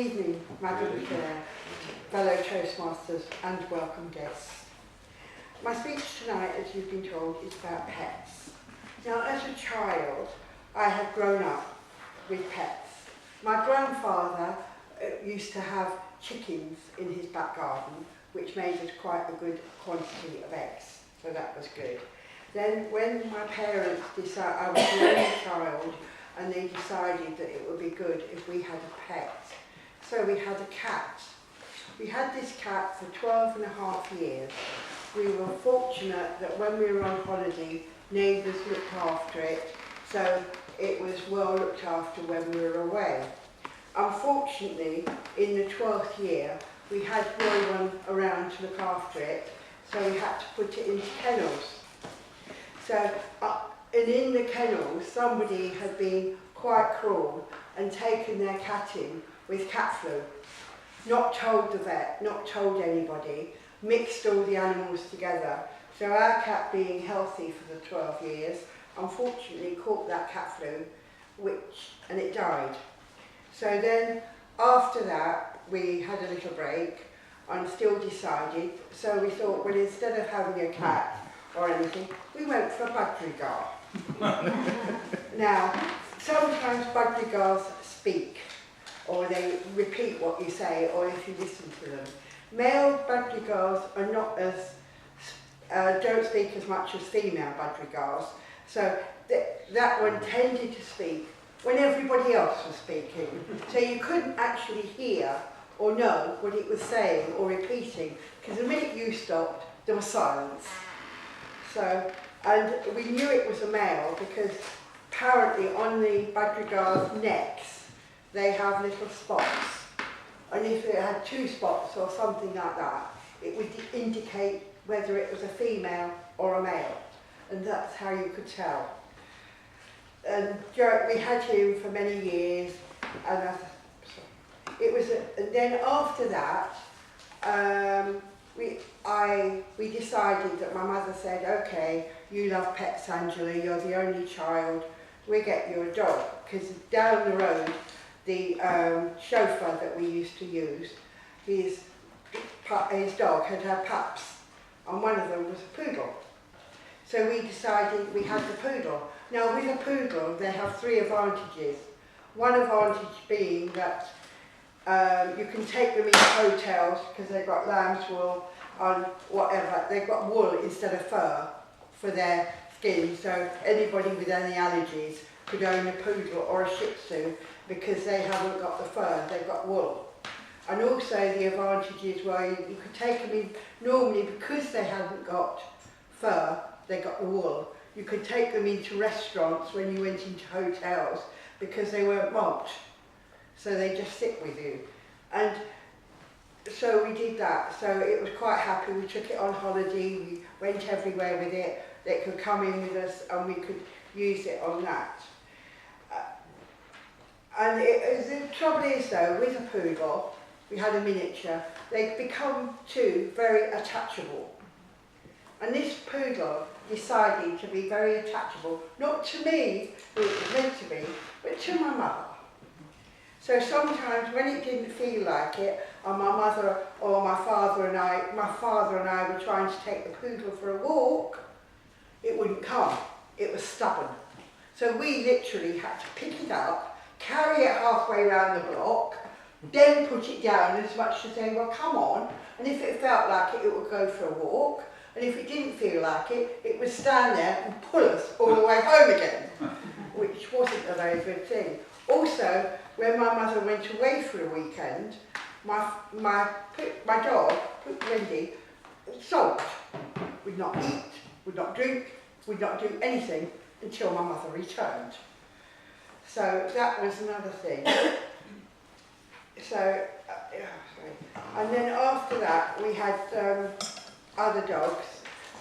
evening, Madam Chair, fellow Toastmasters and welcome guests. My speech tonight, as you've been told, is about pets. Now, as a child, I have grown up with pets. My grandfather used to have chickens in his back garden, which made us quite a good quantity of eggs, so that was good. Then when my parents decided, I was the only child, and they decided that it would be good if we had a pet. So we had a cat. We had this cat for 12.5 years. We were fortunate that when we were on holiday, neighbours looked after it, so it was well looked after when we were away. Unfortunately, in the 12th year, we had no one around to look after it, so we had to put it into kennels. So, and in the kennels, somebody had been quite cruel and taken their cat in with cat flu. Not told the vet, not told anybody, mixed all the animals together. So our cat, being healthy for the 12 years, unfortunately caught that cat flu, and it died. So then, after that, we had a little break and still decided, so we thought, well, instead of having a cat or anything, we went for Budgerigar. Now, sometimes Budgerigars speak, or they repeat what you say, or if you listen to them. Male Budgerigars are not as, don't speak as much as female Budgerigars, so that one tended to speak when everybody else was speaking. So you couldn't actually hear or know what it was saying or repeating, because the minute you stopped, there was silence. So, and we knew it was a male because apparently on the Budgerigars' necks, they have little spots. And if it had 2 spots or something like that, it would indicate whether it was a female or a male. And that's how you could tell. And we had him for many years, and and then after that, we decided that my mother said, okay, you love pets, Angela, you're the only child, we'll get you a dog. Because down the road, the chauffeur that we used to use, his dog had pups, and one of them was a poodle. So we decided we had the poodle. Now with a poodle, they have 3 advantages. One advantage being that you can take them into hotels because they've got lamb's wool and whatever. They've got wool instead of fur for their skin, so anybody with any allergies could own a poodle or a shih tzu because they haven't got the fur, they've got wool. And also the advantages were you could take them in, normally because they haven't got fur, they got the wool, you could take them into restaurants when you went into hotels because they weren't mulched. So they just sit with you. And so we did that. So it was quite happy. We took it on holiday. We went everywhere with it. They could come in with us and we could use it on that. And the trouble is though, with a poodle, we had a miniature, they become 2 very attachable. And this poodle decided to be very attachable, not to me, who it was meant to be, but to my mother. So sometimes when it didn't feel like it, and my mother or my father and I were trying to take the poodle for a walk, it wouldn't come. It was stubborn. So we literally had to pick it up, carry it halfway around the block, then put it down as much to say, well, come on. And if it felt like it, it would go for a walk. And if it didn't feel like it, it would stand there and pull us all the way home again, which wasn't a very good thing. Also, when my mother went away for a weekend, my dog, Wendy, sulked, would not eat, would not drink, would not do anything until my mother returned. So that was another thing. So, and then after that we had other dogs,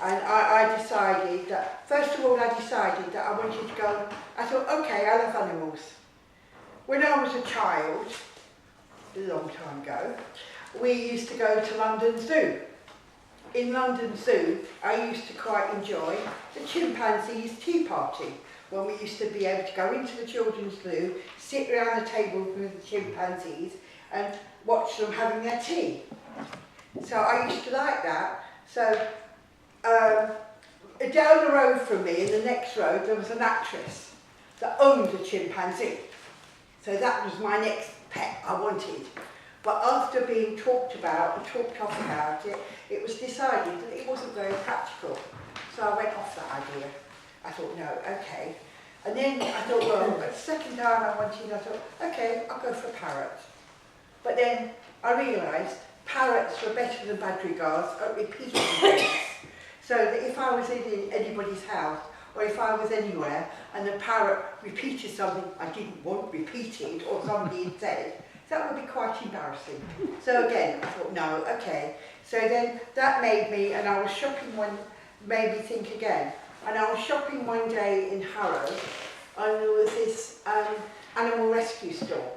and I decided that, first of all I decided that I wanted to go, I thought, okay, I love animals. When I was a child, a long time ago, we used to go to London Zoo. In London Zoo, I used to quite enjoy the chimpanzees tea party, when we used to be able to go into the children's zoo, sit around the table with the chimpanzees and watch them having their tea. So I used to like that. So down the road from me, in the next road, there was an actress that owned a chimpanzee. So that was my next pet I wanted. But after being talked about and talked off about it, it was decided that it wasn't very practical. So I went off that idea. I thought, no, okay. And then I thought, well, the second time I wanted, I thought, okay, I'll go for parrots. But then I realised parrots were better than madrigals at repeating things. So that if I was in anybody's house, or if I was anywhere, and the parrot repeated something I didn't want repeated, or somebody had said, that would be quite embarrassing. So again, I thought, no, okay. So then that made me, and I was shopping made me think again. And I was shopping one day in Harrow, and there was this animal rescue store.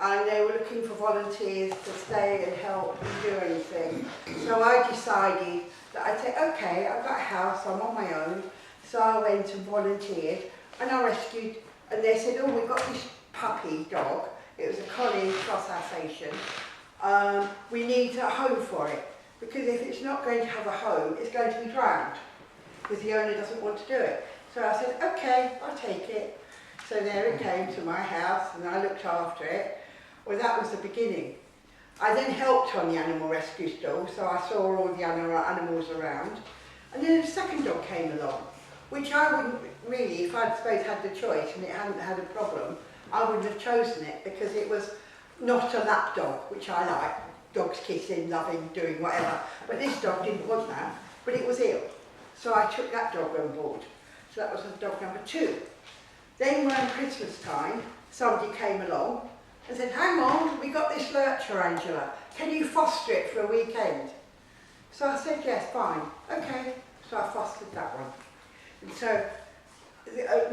And they were looking for volunteers to stay and help and do anything. So I decided that I'd say, okay, I've got a house, I'm on my own. So I went and volunteered, and I rescued, and they said, oh, we've got this puppy dog. It was a collie cross Alsatian. We need a home for it, because if it's not going to have a home, it's going to be drowned, because the owner doesn't want to do it. So I said, okay, I'll take it. So there it came to my house, and I looked after it. Well, that was the beginning. I then helped on the animal rescue store, so I saw all the animals around. And then a second dog came along, which I wouldn't really, if I'd suppose had the choice and it hadn't had a problem, I wouldn't have chosen it, because it was not a lap dog, which I like. Dogs kissing, loving, doing whatever. But this dog didn't want that, but it was ill. So I took that dog on board. So that was dog number 2. Then around Christmas time, somebody came along and said, hang on, we got this lurcher, Angela. Can you foster it for a weekend? So I said, yes, fine. Okay. So I fostered that one. And so,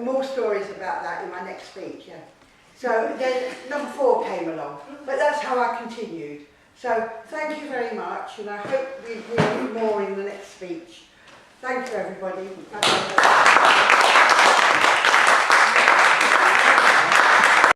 more stories about that in my next speech, yeah. So then number 4 came along, but that's how I continued. So thank you very much, and I hope we will do more in the next speech. Thank you, everybody.